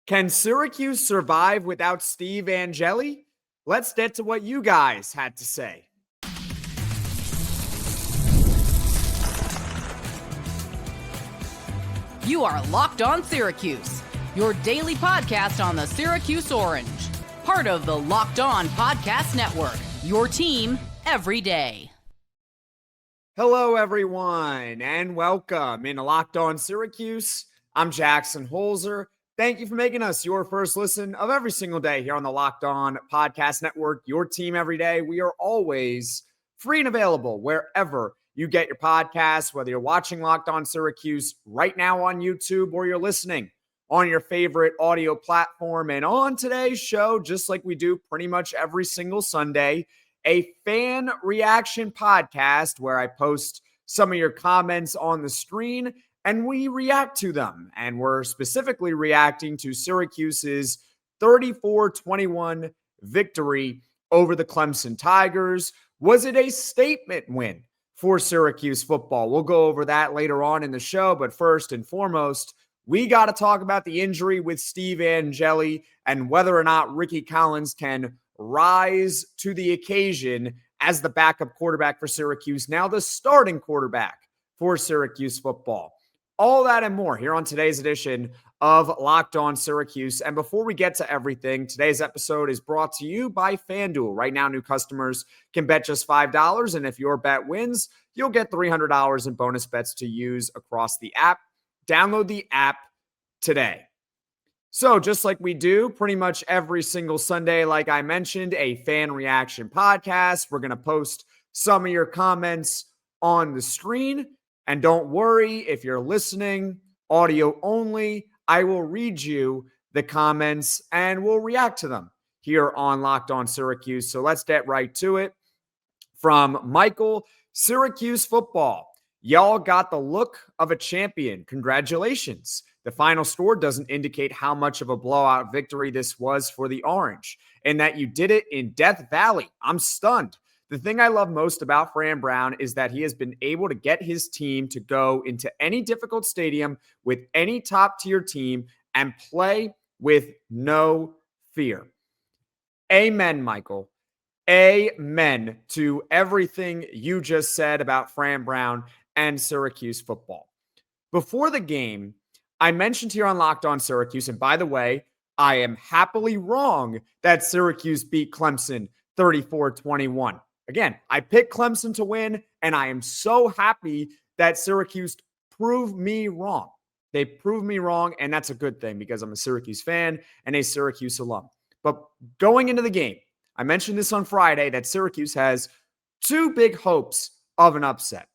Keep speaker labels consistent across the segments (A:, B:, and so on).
A: Can Syracuse survive without Steve Angeli? Let's get to what you guys had to say.
B: You are Locked On Syracuse, your daily podcast on the Syracuse Orange. Part of the Locked On Podcast Network, your team every day.
A: Hello, everyone, and welcome into Locked On Syracuse. I'm Jackson Holzer. Thank you for making us your first listen of every single day here on the Locked On Podcast Network, your team every day. We are always free and available wherever you get your podcasts, whether you're watching Locked On Syracuse right now on YouTube or you're listening on your favorite audio platform. And on today's show, just like we do pretty much every single Sunday, a fan reaction podcast where I post some of your comments on the screen and we react to them. And we're specifically reacting to Syracuse's 34-21 victory over the Clemson Tigers. Was it a statement win for Syracuse football? We'll go over that later on in the show. But first and foremost, we got to talk about the injury with Steve Angeli and whether or not Rickie Collins can rise to the occasion as the backup quarterback for Syracuse, now the starting quarterback for Syracuse football. All that and more here on today's edition of Locked On Syracuse. And before we get to everything, today's episode is brought to you by FanDuel. Right now, new customers can bet just $5, and if your bet wins, you'll get $300 in bonus bets to use across the app. Download the app today. So just like we do pretty much every single Sunday, like I mentioned, a fan reaction podcast. We're going to post some of your comments on the screen. And don't worry, if you're listening audio only, I will read you the comments and we'll react to them here on Locked On Syracuse. So let's get right to it. From Michael, Syracuse football. Y'all got the look of a champion. Congratulations. The final score doesn't indicate how much of a blowout victory this was for the Orange, and that you did it in Death Valley. I'm stunned. The thing I love most about Fran Brown is that he has been able to get his team to go into any difficult stadium with any top-tier team and play with no fear. Amen, Michael. Amen to everything you just said about Fran Brown and Syracuse football. Before the game, I mentioned here on Locked On Syracuse, and by the way, I am happily wrong that Syracuse beat Clemson 34-21. Again, I picked Clemson to win, and I am so happy that Syracuse proved me wrong. They proved me wrong, and that's a good thing because I'm a Syracuse fan and a Syracuse alum. But going into the game, I mentioned this on Friday that Syracuse has two big hopes of an upset.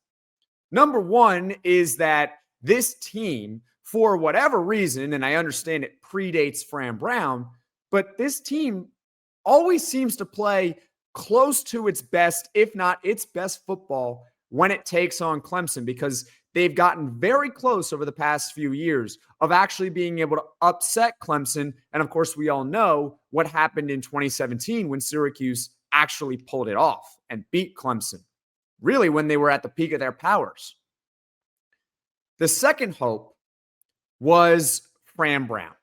A: Number one is that this team, for whatever reason, and I understand it predates Fran Brown, but this team always seems to play close to its best, if not its best football when it takes on Clemson, because they've gotten very close over the past few years of actually being able to upset Clemson. And of course, we all know what happened in 2017 when Syracuse actually pulled it off and beat Clemson, really when they were at the peak of their powers. The second hope was Fran Brown.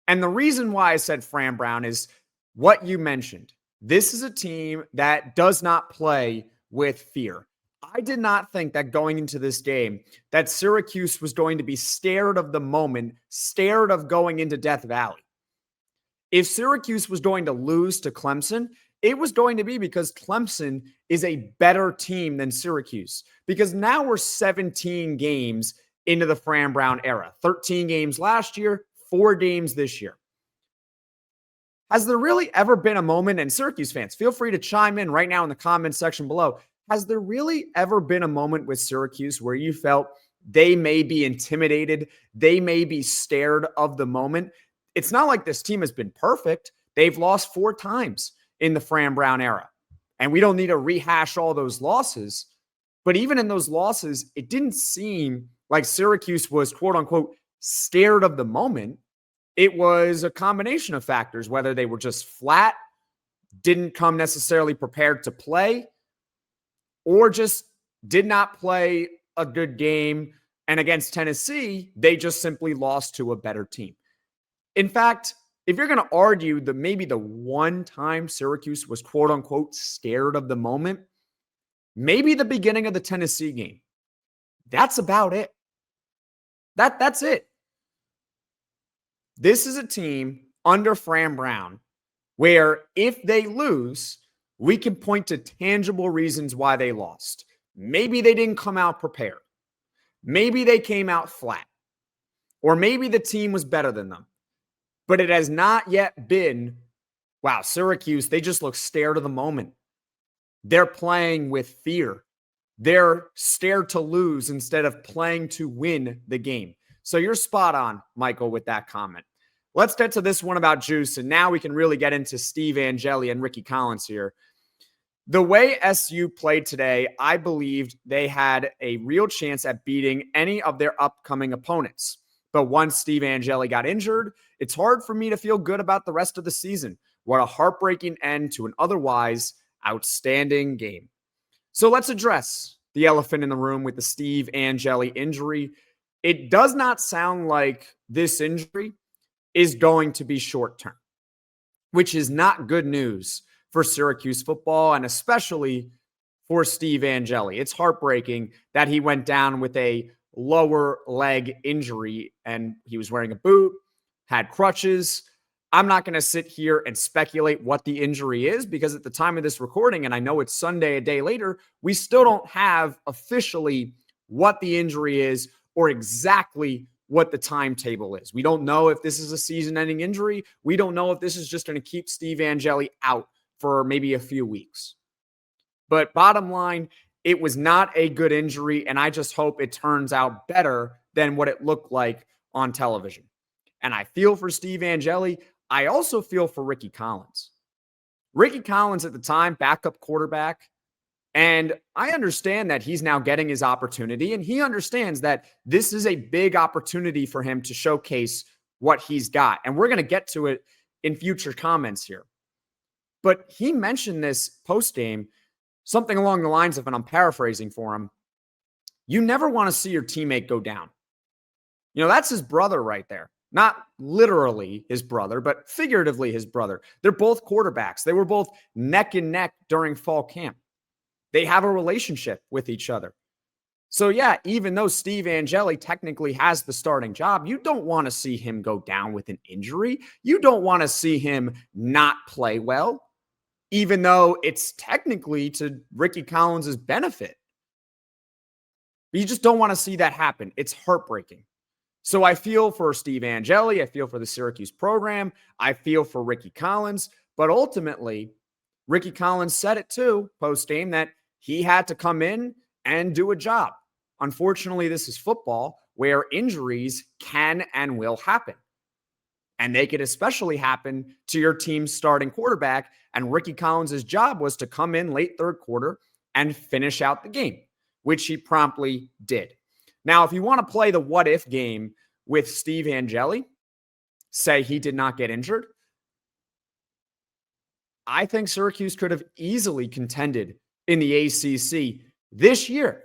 A: And the reason why I said Fran Brown is what you mentioned. This is a team that does not play with fear. I did not think that going into this game that Syracuse was going to be scared of the moment, scared of going into Death Valley. If Syracuse was going to lose to Clemson, it was going to be because Clemson is a better team than Syracuse. Because now we're 17 games into the Fran Brown era. 13 games last year, 4 games this year. Has there really ever been a moment, and Syracuse fans, feel free to chime in right now in the comments section below. Has there really ever been a moment with Syracuse where you felt they may be intimidated, they may be scared of the moment? It's not like this team has been perfect. They've lost 4 times in the Fran Brown era. And we don't need to rehash all those losses. But even in those losses, it didn't seem like Syracuse was, quote unquote, scared of the moment. It was a combination of factors, whether they were just flat, didn't come necessarily prepared to play, or just did not play a good game. And against Tennessee, they just simply lost to a better team. In fact, if you're going to argue that maybe the one time Syracuse was quote unquote scared of the moment, maybe the beginning of the Tennessee game. That's about it. That's it. This is a team under Fran Brown where if they lose, we can point to tangible reasons why they lost. Maybe they didn't come out prepared. Maybe they came out flat. Or maybe the team was better than them. But it has not yet been, wow, Syracuse, they just look scared of the moment. They're playing with fear. They're scared to lose instead of playing to win the game. So you're spot on, Michael, with that comment. Let's get to this one about juice, and now we can really get into Steve Angeli and Rickie Collins here. The way SU played today, I believed they had a real chance at beating any of their upcoming opponents. But once Steve Angeli got injured, it's hard for me to feel good about the rest of the season. What a heartbreaking end to an otherwise outstanding game. So let's address the elephant in the room with the Steve Angeli injury. It does not sound like this injury is going to be short-term, which is not good news for Syracuse football and especially for Steve Angeli. It's heartbreaking that he went down with a lower leg injury and he was wearing a boot, had crutches. I'm not going to sit here and speculate what the injury is because at the time of this recording, and I know it's Sunday a day later, we still don't have officially what the injury is or exactly what the timetable is. We don't know if this is a season-ending injury. We don't know if this is just going to keep Steve Angeli out for maybe a few weeks. But bottom line, it was not a good injury, and I just hope it turns out better than what it looked like on television. And I feel for Steve Angeli. I also feel for Rickie Collins. Rickie Collins at the time, backup quarterback, and I understand that he's now getting his opportunity, and he understands that this is a big opportunity for him to showcase what he's got. And we're going to get to it in future comments here. But he mentioned this post-game, something along the lines of, and I'm paraphrasing for him, you never want to see your teammate go down. You know, that's his brother right there. Not literally his brother, but figuratively his brother. They're both quarterbacks. They were both neck and neck during fall camp. They have a relationship with each other. So yeah, even though Steve Angeli technically has the starting job, you don't want to see him go down with an injury. You don't want to see him not play well, even though it's technically to Rickie Collins' benefit. You just don't want to see that happen. It's heartbreaking. So I feel for Steve Angeli. I feel for the Syracuse program. I feel for Rickie Collins. But ultimately, Rickie Collins said it too, post-game, that he had to come in and do a job. Unfortunately, this is football where injuries can and will happen. And they could especially happen to your team's starting quarterback. And Rickie Collins' job was to come in late third quarter and finish out the game, which he promptly did. Now, if you want to play the what-if game with Steve Angeli, say he did not get injured, I think Syracuse could have easily contended in the ACC this year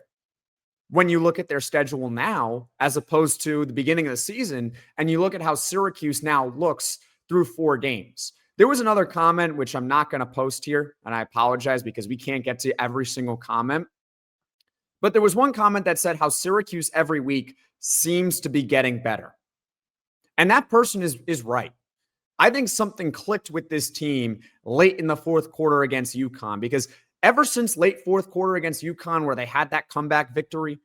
A: when you look at their schedule now, as opposed to the beginning of the season, and you look at how Syracuse now looks through 4 games. There was another comment, which I'm not going to post here, and I apologize because we can't get to every single comment. But there was one comment that said how Syracuse every week seems to be getting better. And that person is right. I think something clicked with this team late in the fourth quarter against UConn, because ever since late fourth quarter against UConn, where they had that comeback victory,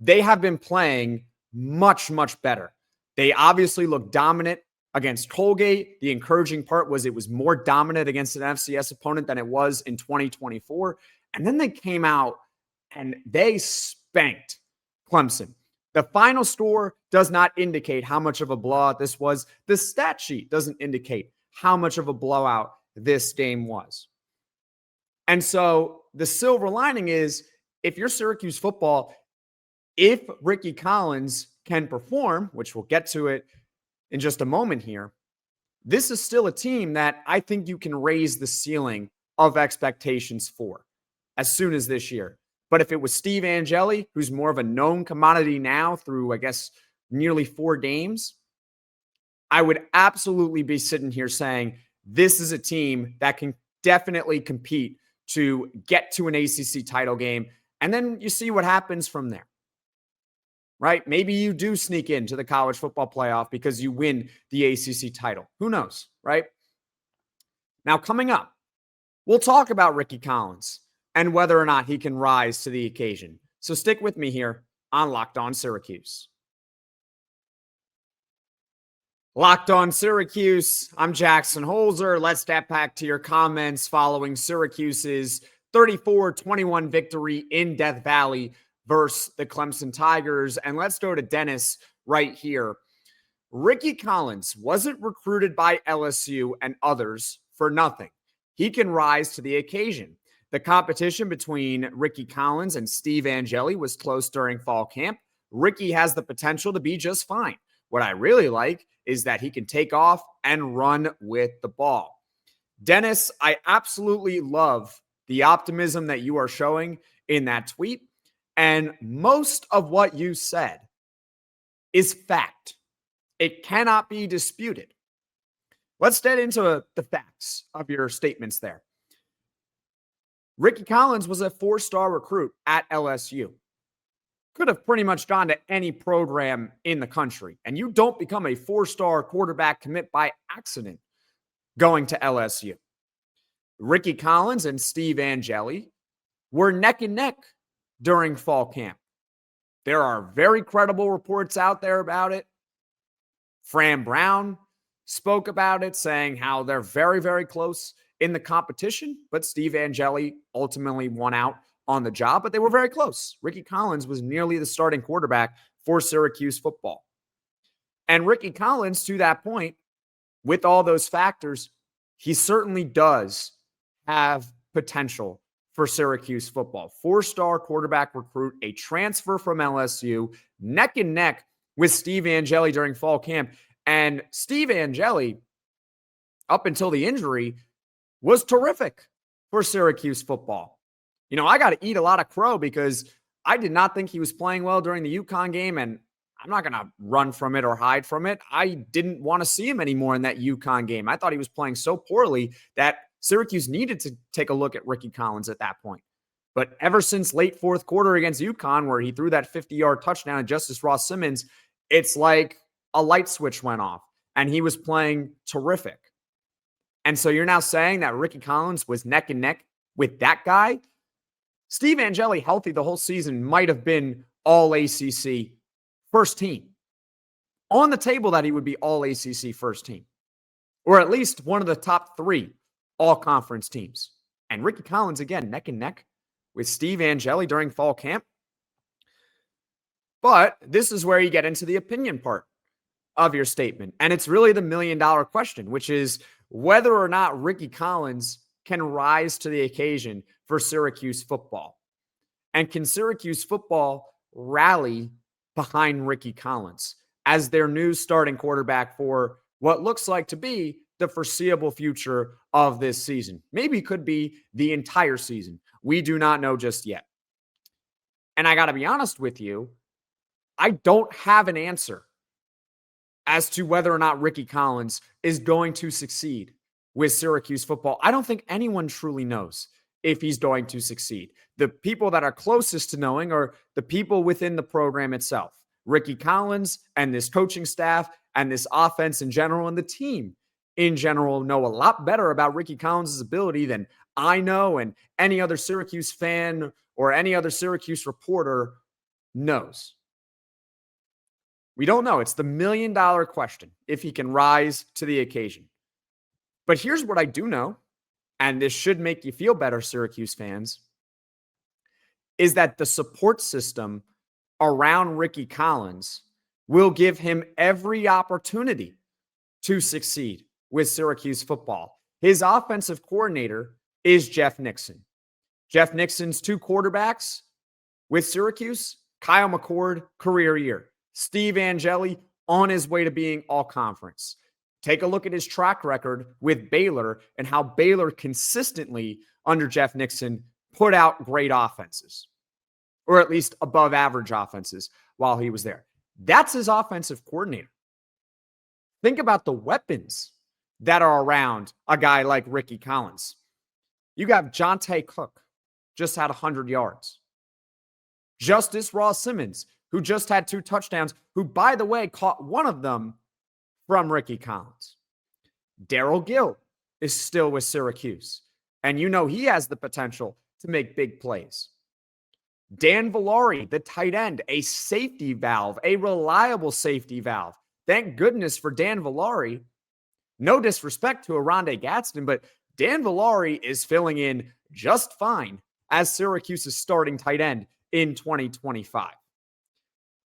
A: they have been playing much, much better. They obviously look dominant against Colgate. The encouraging part was it was more dominant against an FCS opponent than it was in 2024. And then they came out and they spanked Clemson. The final score does not indicate how much of a blowout this was. The stat sheet doesn't indicate how much of a blowout this game was. And so the silver lining is, if you're Syracuse football, if Rickie Collins can perform, which we'll get to it in just a moment here, this is still a team that I think you can raise the ceiling of expectations for as soon as this year. But if it was Steve Angeli, who's more of a known commodity now through, I guess, nearly 4 games, I would absolutely be sitting here saying this is a team that can definitely compete to get to an ACC title game. And then you see what happens from there, right? Maybe you do sneak into the college football playoff because you win the ACC title. Who knows, right? Now, coming up, we'll talk about Rickie Collins and whether or not he can rise to the occasion. So stick with me here on Locked On Syracuse. Locked On Syracuse, I'm Jackson Holzer. Let's step back to your comments following Syracuse's 34-21 victory in Death Valley versus the Clemson Tigers. And let's go to Dennis right here. Rickie Collins wasn't recruited by LSU and others for nothing. He can rise to the occasion. The competition between Rickie Collins and Steve Angeli was close during fall camp. Rickie has the potential to be just fine. What I really like is that he can take off and run with the ball. Dennis, I absolutely love the optimism that you are showing in that tweet. And most of what you said is fact. It cannot be disputed. Let's get into the facts of your statements there. Rickie Collins was a 4-star recruit at LSU. Could have pretty much gone to any program in the country. And you don't become a 4-star quarterback commit by accident going to LSU. Rickie Collins and Steve Angeli were neck and neck during fall camp. There are very credible reports out there about it. Fran Brown spoke about it, saying how they're very, very close in the competition, but Steve Angeli ultimately won out on the job, but they were very close. Rickie Collins was nearly the starting quarterback for Syracuse football. And Rickie Collins, to that point, with all those factors, he certainly does have potential for Syracuse football. 4-star quarterback recruit, a transfer from LSU, neck and neck with Steve Angeli during fall camp. And Steve Angeli, up until the injury, was terrific for Syracuse football. You know, I got to eat a lot of crow because I did not think he was playing well during the UConn game, and I'm not going to run from it or hide from it. I didn't want to see him anymore in that UConn game. I thought he was playing so poorly that Syracuse needed to take a look at Rickie Collins at that point. But ever since late fourth quarter against UConn, where he threw that 50-yard touchdown to Justice Ross Simmons, it's like a light switch went off, and he was playing terrific. And so you're now saying that Rickie Collins was neck and neck with that guy? Steve Angeli, healthy the whole season, might have been all ACC first team. On the table that he would be all ACC first team, or at least one of the top 3 all conference teams. And Rickie Collins, again, neck and neck with Steve Angeli during fall camp. But this is where you get into the opinion part of your statement. And it's really the $1 million question, which is whether or not Rickie Collins can rise to the occasion for Syracuse football. And can Syracuse football rally behind Rickie Collins as their new starting quarterback for what looks like to be the foreseeable future of this season? Maybe could be the entire season. We do not know just yet. And I got to be honest with you, I don't have an answer as to whether or not Rickie Collins is going to succeed with Syracuse football. I don't think anyone truly knows if he's going to succeed. The people that are closest to knowing are the people within the program itself. Rickie Collins and this coaching staff and this offense in general and the team in general know a lot better about Rickie Collins' ability than I know and any other Syracuse fan or any other Syracuse reporter knows. We don't know. It's the $1 million question if he can rise to the occasion. But here's what I do know, and this should make you feel better, Syracuse fans, is that the support system around Rickie Collins will give him every opportunity to succeed with Syracuse football. His offensive coordinator is Jeff Nixon. Jeff Nixon's 2 quarterbacks with Syracuse, Kyle McCord, career year. Steve Angeli on his way to being all conference. Take a look at his track record with Baylor and how Baylor consistently under Jeff Nixon put out great offenses, or at least above average offenses while he was there. That's his offensive coordinator. Think about the weapons that are around a guy like Rickie Collins. You got Jonte Cook, just had 100 yards. Justice Ross Simmons, who just had 2 touchdowns, who, by the way, caught one of them from Rickie Collins. Darryl Gill is still with Syracuse, and you know he has the potential to make big plays. Dan Villari, the tight end, a safety valve, a reliable safety valve. Thank goodness for Dan Villari. No disrespect to Oronde Gadsden, but Dan Villari is filling in just fine as Syracuse's starting tight end in 2025.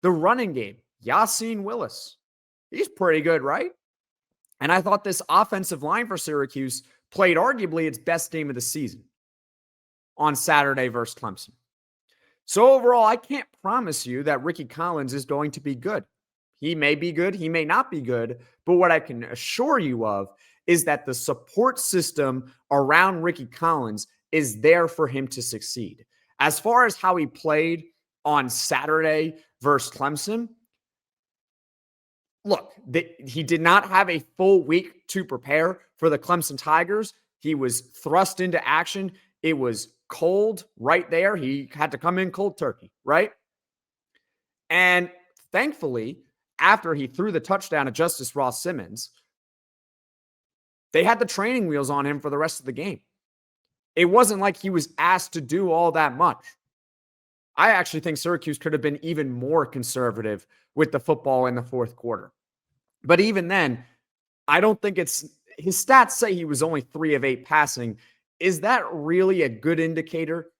A: The running game, Yassine Willis. He's pretty good, right? And I thought this offensive line for Syracuse played arguably its best game of the season on Saturday versus Clemson. So overall, I can't promise you that Rickie Collins is going to be good. He may be good, he may not be good, but what I can assure you of is that the support system around Rickie Collins is there for him to succeed. As far as how he played on Saturday versus Clemson, look, he did not have a full week to prepare for the Clemson Tigers. He was thrust into action. It was cold right there. He had to come in cold turkey, right? And thankfully, after he threw the touchdown to Justice Ross Simmons, they had the training wheels on him for the rest of the game. It wasn't like he was asked to do all that much. I actually think Syracuse could have been even more conservative with the football in the fourth quarter. But even then, I don't think his stats say he was only 3 of 8 passing. Is that really a good indicator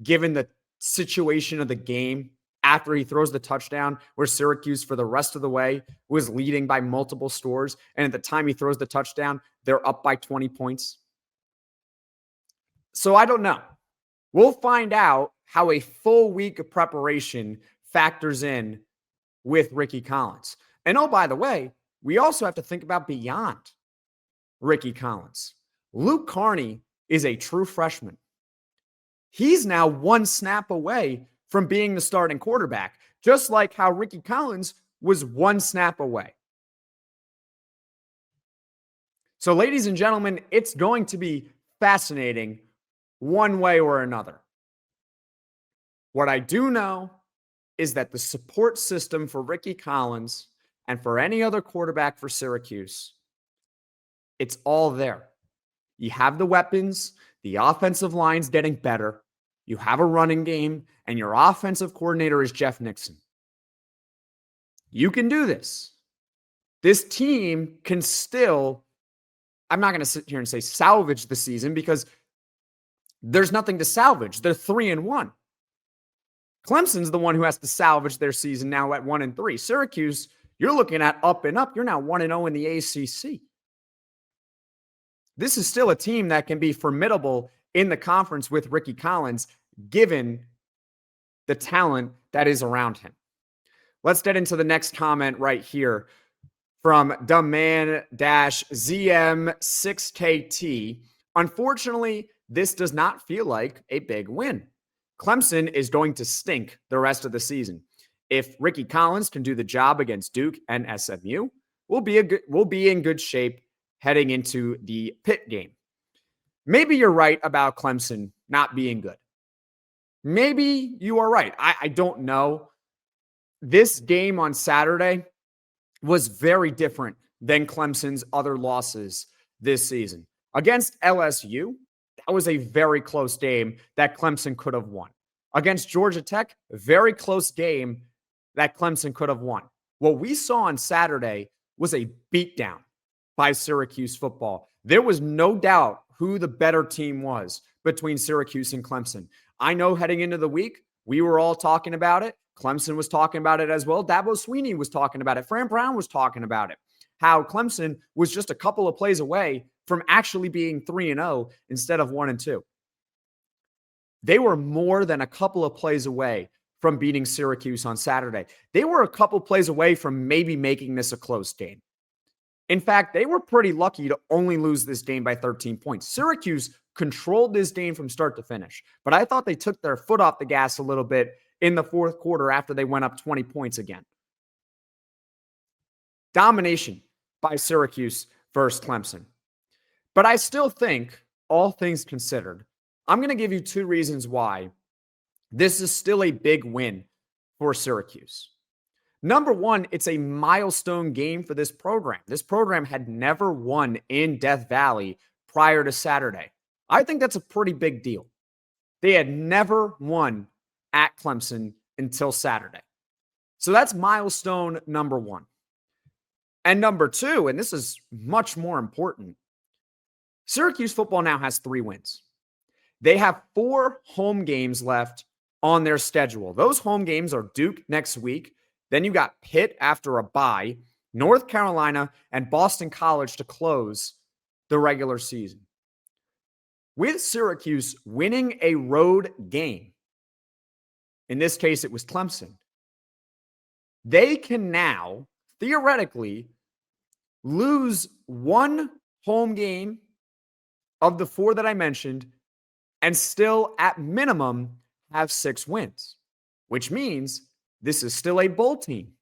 A: given the situation of the game after he throws the touchdown where Syracuse for the rest of the way was leading by multiple scores? And at the time he throws the touchdown, they're up by 20 points. So I don't know. We'll find out how a full week of preparation factors in with Rickie Collins. And oh, by the way, we also have to think about beyond Rickie Collins. Luke Carney is a true freshman. He's now 1 snap away from being the starting quarterback, just like how Rickie Collins was 1 snap away. So, ladies and gentlemen, it's going to be fascinating one way or another. What I do know is that the support system for Rickie Collins and for any other quarterback for Syracuse, it's all there. You have the weapons, the offensive line's getting better, you have a running game, and your offensive coordinator is Jeff Nixon. You can do this. This team can still, I'm not going to sit here and say salvage the season because there's nothing to salvage. They're 3-1. Clemson's the one who has to salvage their season now at 1-3. Syracuse, you're looking at up and up. You're now 1-0 in the ACC. This is still a team that can be formidable in the conference with Rickie Collins, given the talent that is around him. Let's get into the next comment right here from Dumbman-ZM6KT. Unfortunately, this does not feel like a big win. Clemson is going to stink the rest of the season. If Rickie Collins can do the job against Duke and SMU, we'll be in good shape heading into the Pitt game. Maybe you're right about Clemson not being good. Maybe you are right. I don't know. This game on Saturday was very different than Clemson's other losses this season. Against LSU, that was a very close game that Clemson could have won. Against Georgia Tech, very close game that Clemson could have won. What we saw on Saturday was a beatdown by Syracuse football. There was no doubt who the better team was between Syracuse and Clemson. I know heading into the week, we were all talking about it. Clemson was talking about it as well. Dabo Swinney was talking about it. Fran Brown was talking about it. How Clemson was just a couple of plays away from actually being 3-0 instead of 1-2. They were more than a couple of plays away from beating Syracuse on Saturday. They were a couple plays away from maybe making this a close game. In fact, they were pretty lucky to only lose this game by 13 points. Syracuse controlled this game from start to finish, but I thought they took their foot off the gas a little bit in the fourth quarter after they went up 20 points again. Domination by Syracuse versus Clemson. But I still think, all things considered, I'm going to give you two reasons why this is still a big win for Syracuse. Number one, it's a milestone game for this program. This program had never won in Death Valley prior to Saturday. I think that's a pretty big deal. They had never won at Clemson until Saturday. So that's milestone number one. And number two, and this is much more important, Syracuse football now has 3 wins. They have 4 home games left on their schedule. Those home games are Duke next week. Then you got Pitt after a bye, North Carolina, and Boston College to close the regular season. With Syracuse winning a road game, in this case it was Clemson, they can now theoretically lose 1 home game of the 4 that I mentioned and still at minimum have 6 wins, which means this is still a bowl team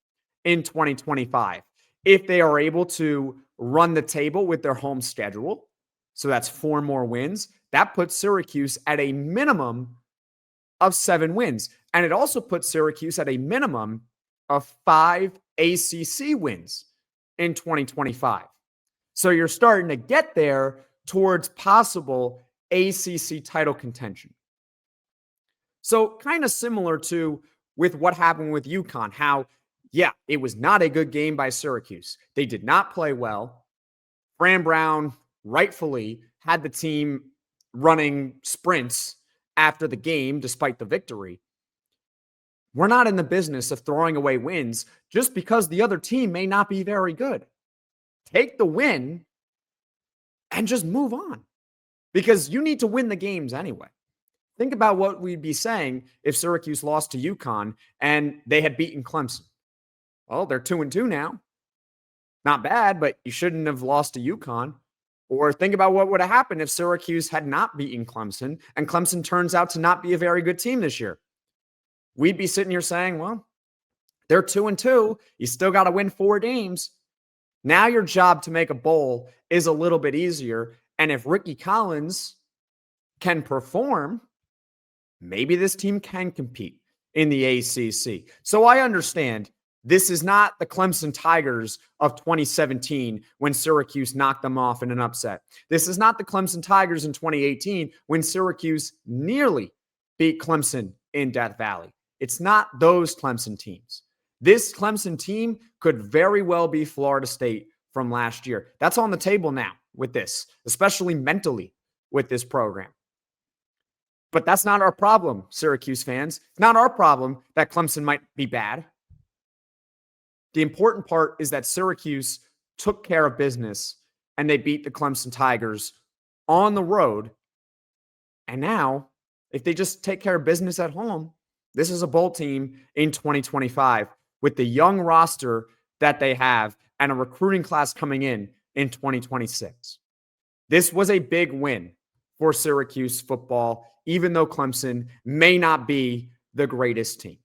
A: in 2025. If they are able to run the table with their home schedule, so that's 4 more wins, that puts Syracuse at a minimum of 7 wins. And it also puts Syracuse at a minimum of 5 ACC wins in 2025. So you're starting to get there towards possible ACC title contention. So kind of similar to with what happened with UConn, how, yeah, it was not a good game by Syracuse. They did not play well. Fran Brown rightfully had the team running sprints after the game, despite the victory. We're not in the business of throwing away wins just because the other team may not be very good. Take the win and just move on, because you need to win the games anyway. Think about what we'd be saying if Syracuse lost to UConn and they had beaten Clemson. Well, they're 2-2 now. Not bad, but you shouldn't have lost to UConn. Or think about what would have happened if Syracuse had not beaten Clemson and Clemson turns out to not be a very good team this year. We'd be sitting here saying, well, they're 2-2. You still got to win 4 games. Now your job to make a bowl is a little bit easier. And if Rickie Collins can perform, maybe this team can compete in the ACC. So I understand this is not the Clemson Tigers of 2017 when Syracuse knocked them off in an upset. This is not the Clemson Tigers in 2018 when Syracuse nearly beat Clemson in Death Valley. It's not those Clemson teams. This Clemson team could very well be Florida State from last year. That's on the table now with this, especially mentally with this program. But that's not our problem, Syracuse fans. It's not our problem that Clemson might be bad. The important part is that Syracuse took care of business and they beat the Clemson Tigers on the road. And now, if they just take care of business at home, this is a bowl team in 2025 with the young roster that they have and a recruiting class coming in 2026. This was a big win for Syracuse football, even though Clemson may not be the greatest team.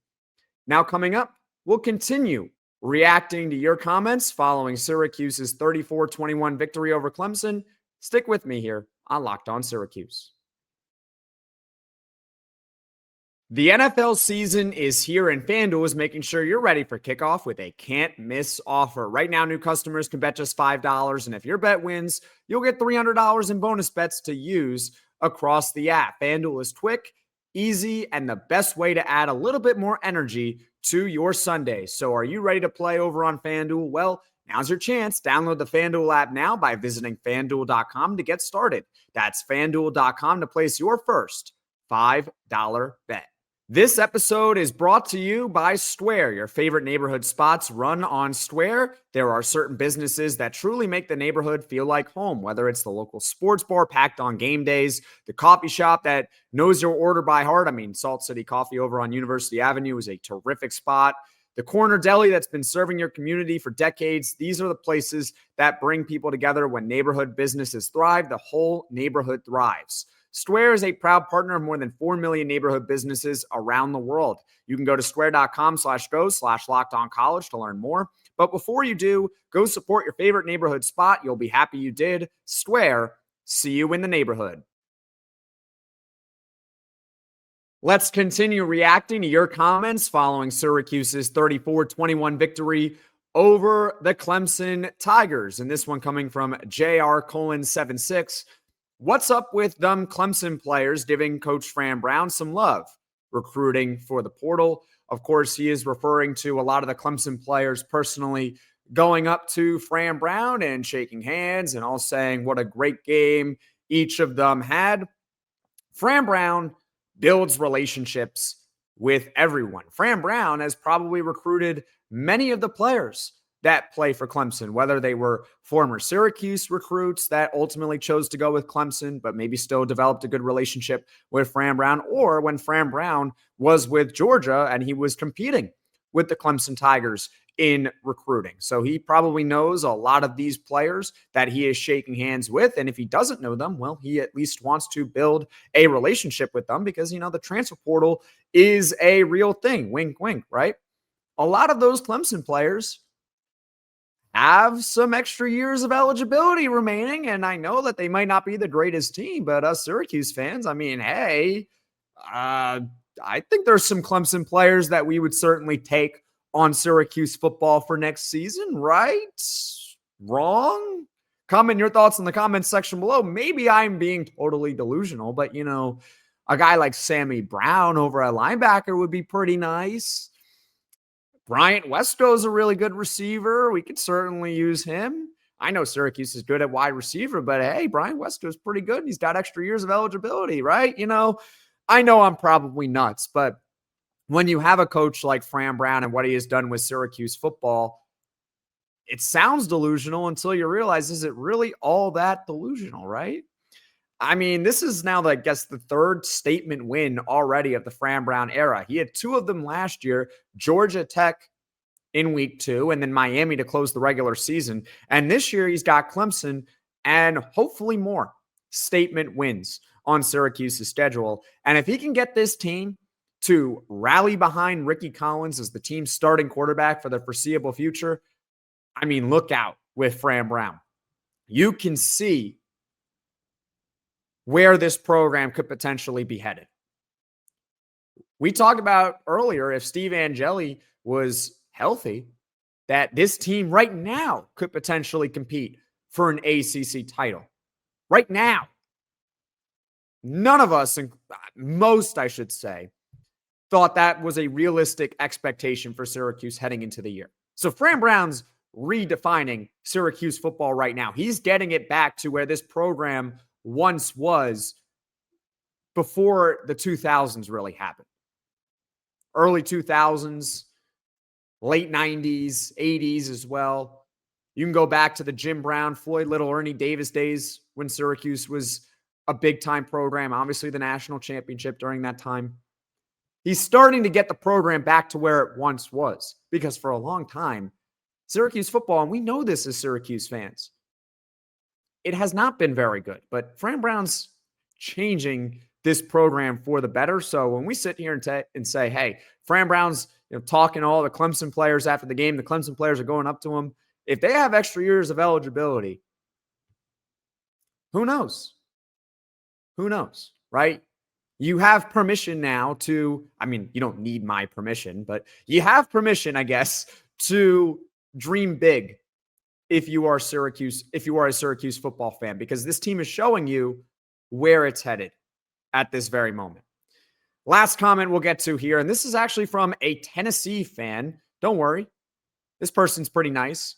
A: Now coming up, we'll continue reacting to your comments following Syracuse's 34-21 victory over Clemson. Stick with me here on Locked On Syracuse. The NFL season is here, and FanDuel is making sure you're ready for kickoff with a can't-miss offer. Right now, new customers can bet just $5, and if your bet wins, you'll get $300 in bonus bets to use across the app. FanDuel is quick, easy, and the best way to add a little bit more energy to your Sunday. So are you ready to play over on FanDuel? Well, now's your chance. Download the FanDuel app now by visiting FanDuel.com to get started. That's FanDuel.com to place your first $5 bet. This episode is brought to you by Square. Your favorite neighborhood spots run on Square. There are certain businesses that truly make the neighborhood feel like home, whether it's the local sports bar packed on game days, the coffee shop that knows your order by heart. I mean, Salt City Coffee over on University Avenue is a terrific spot. The corner deli that's been serving your community for decades. These are the places that bring people together. When neighborhood businesses thrive, the whole neighborhood thrives. Square is a proud partner of more than 4 million neighborhood businesses around the world. You can go to square.com/go/lockedoncollege to learn more. But before you do, go support your favorite neighborhood spot. You'll be happy you did. Swear, see you in the neighborhood. Let's continue reacting to your comments following Syracuse's 34-21 victory over the Clemson Tigers. And this one coming from JR:76. What's up with them Clemson players giving Coach Fran Brown some love? Recruiting for the portal. Of course, he is referring to a lot of the Clemson players personally going up to Fran Brown and shaking hands and all saying what a great game each of them had. Fran Brown builds relationships with everyone. Fran Brown has probably recruited many of the players that play for Clemson, whether they were former Syracuse recruits that ultimately chose to go with Clemson, but maybe still developed a good relationship with Fran Brown, or when Fran Brown was with Georgia and he was competing with the Clemson Tigers in recruiting. So he probably knows a lot of these players that he is shaking hands with. And if he doesn't know them, well, he at least wants to build a relationship with them because, the transfer portal is a real thing. Wink, wink, right? A lot of those Clemson players have some extra years of eligibility remaining. And I know that they might not be the greatest team, but us Syracuse fans, hey, I think there's some Clemson players that we would certainly take on Syracuse football for next season, right? Wrong? Comment your thoughts in the comments section below. Maybe I'm being totally delusional, but a guy like Sammy Brown over at linebacker would be pretty nice. Bryant Wesco's a really good receiver. We could certainly use him. I know Syracuse is good at wide receiver, but hey, Bryant Wesco's pretty good. He's got extra years of eligibility, right? I know I'm probably nuts, but when you have a coach like Fran Brown and what he has done with Syracuse football, it sounds delusional until you realize, is it really all that delusional, right? This is now, I guess, the third statement win already of the Fran Brown era. He had two of them last year, Georgia Tech in week 2, and then Miami to close the regular season. And this year he's got Clemson and hopefully more statement wins on Syracuse's schedule. And if he can get this team to rally behind Rickie Collins as the team's starting quarterback for the foreseeable future, look out with Fran Brown. You can see where this program could potentially be headed. We talked about earlier, if Steve Angeli was healthy, that this team right now could potentially compete for an ACC title. Right now. None of us, and most I should say, thought that was a realistic expectation for Syracuse heading into the year. So Fran Brown's redefining Syracuse football right now. He's getting it back to where this program once was before the 2000s really happened. Early 2000s, late 90s, 80s as well. You can go back to the Jim Brown, Floyd Little, Ernie Davis days when Syracuse was a big-time program. Obviously, the national championship during that time. He's starting to get the program back to where it once was, because for a long time, Syracuse football, and we know this as Syracuse fans, it has not been very good. But Fran Brown's changing this program for the better. So when we sit here and say, hey, Fran Brown's talking to all the Clemson players after the game, the Clemson players are going up to him. If they have extra years of eligibility, who knows? Who knows, right? You have permission now to, you don't need my permission, but you have permission, I guess, to dream big if you are Syracuse, if you are a Syracuse football fan, because this team is showing you where it's headed at this very moment. Last comment we'll get to here, and this is actually from a Tennessee fan. Don't worry, this person's pretty nice.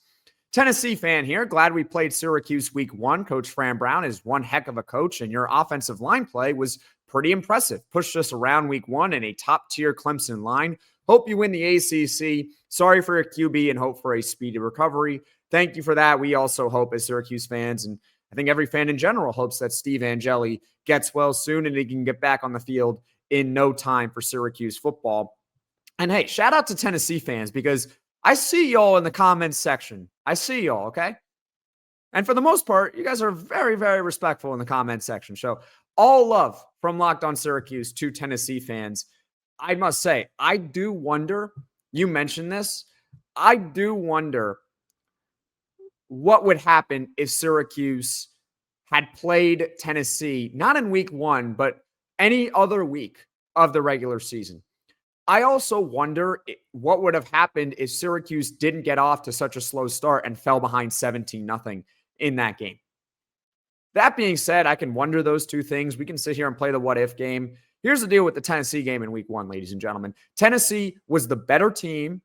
A: Tennessee fan here. Glad we played Syracuse week 1. Coach Fran Brown is one heck of a coach, and your offensive line play was pretty impressive. Pushed us around week 1 in a top-tier Clemson line. Hope you win the ACC. Sorry for your QB and hope for a speedy recovery. Thank you for that. We also hope as Syracuse fans, and I think every fan in general hopes that Steve Angeli gets well soon and he can get back on the field in no time for Syracuse football. And hey, shout out to Tennessee fans, because I see y'all in the comments section. I see y'all, okay? And for the most part, you guys are very, very respectful in the comments section. So all love from Locked On Syracuse to Tennessee fans. I must say, I do wonder, you mentioned this, I do wonder what would happen if Syracuse had played Tennessee, not in week 1, but any other week of the regular season. I also wonder what would have happened if Syracuse didn't get off to such a slow start and fell behind 17-0 in that game. That being said, I can wonder those two things. We can sit here and play the what-if game. Here's the deal with the Tennessee game in week 1, ladies and gentlemen. Tennessee was the better team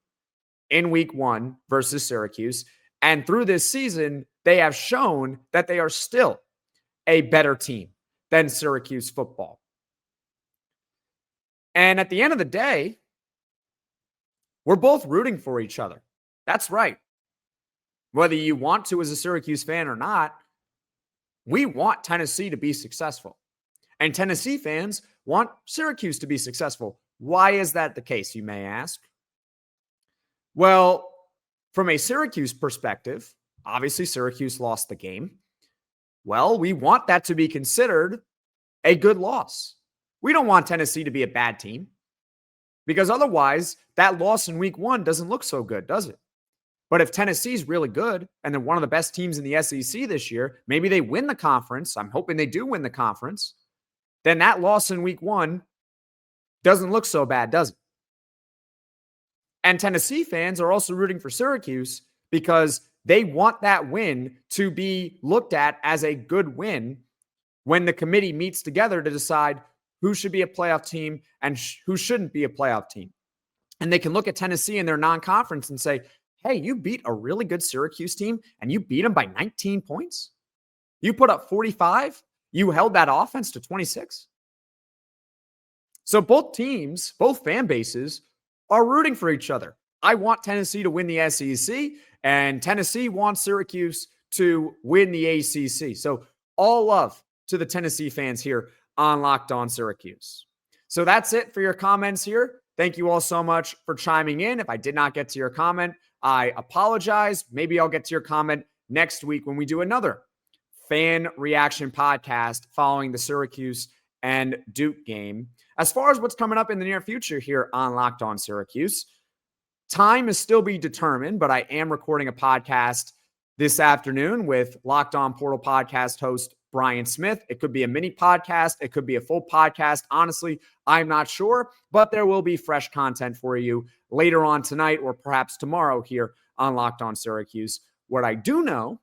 A: in week 1 versus Syracuse. And through this season, they have shown that they are still a better team than Syracuse football. And at the end of the day, we're both rooting for each other. That's right. Whether you want to as a Syracuse fan or not, we want Tennessee to be successful. And Tennessee fans want Syracuse to be successful. Why is that the case, you may ask? Well, from a Syracuse perspective, obviously Syracuse lost the game. Well, we want that to be considered a good loss. We don't want Tennessee to be a bad team because otherwise that loss in week 1 doesn't look so good, does it? But if Tennessee's really good and they're one of the best teams in the SEC this year, maybe they win the conference. I'm hoping they do win the conference. Then that loss in week 1 doesn't look so bad, does it? And Tennessee fans are also rooting for Syracuse because they want that win to be looked at as a good win when the committee meets together to decide who should be a playoff team and who shouldn't be a playoff team. And they can look at Tennessee in their non-conference and say, hey, you beat a really good Syracuse team and you beat them by 19 points. You put up 45. You held that offense to 26. So both teams, both fan bases are rooting for each other. I want Tennessee to win the SEC and Tennessee wants Syracuse to win the ACC. So all love to the Tennessee fans here on Locked On Syracuse. So that's it for your comments here. Thank you all so much for chiming in. If I did not get to your comment, I apologize. Maybe I'll get to your comment next week when we do another fan reaction podcast following the Syracuse and Duke game. As far as what's coming up in the near future here on Locked On Syracuse, time is still be determined, but I am recording a podcast this afternoon with Locked On Portal podcast host Brian Smith. It could be a mini podcast. It could be a full podcast. Honestly, I'm not sure, but there will be fresh content for you later on tonight or perhaps tomorrow here on Locked On Syracuse. What I do know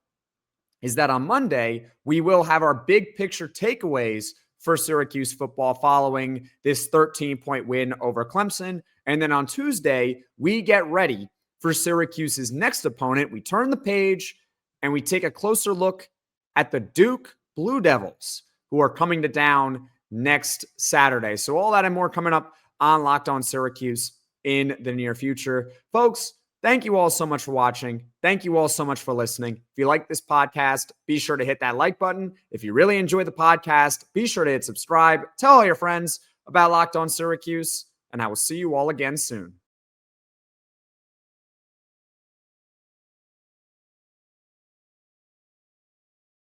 A: is that on Monday, we will have our big picture takeaways for Syracuse football following this 13-point win over Clemson. And then on Tuesday, we get ready for Syracuse's next opponent. We turn the page and we take a closer look at the Duke Blue Devils, who are coming to town next Saturday. So all that and more coming up on Locked On Syracuse in the near future. Folks, thank you all so much for watching. Thank you all so much for listening. If you like this podcast, be sure to hit that like button. If you really enjoy the podcast, be sure to hit subscribe. Tell all your friends about Locked On Syracuse, and I will see you all again soon.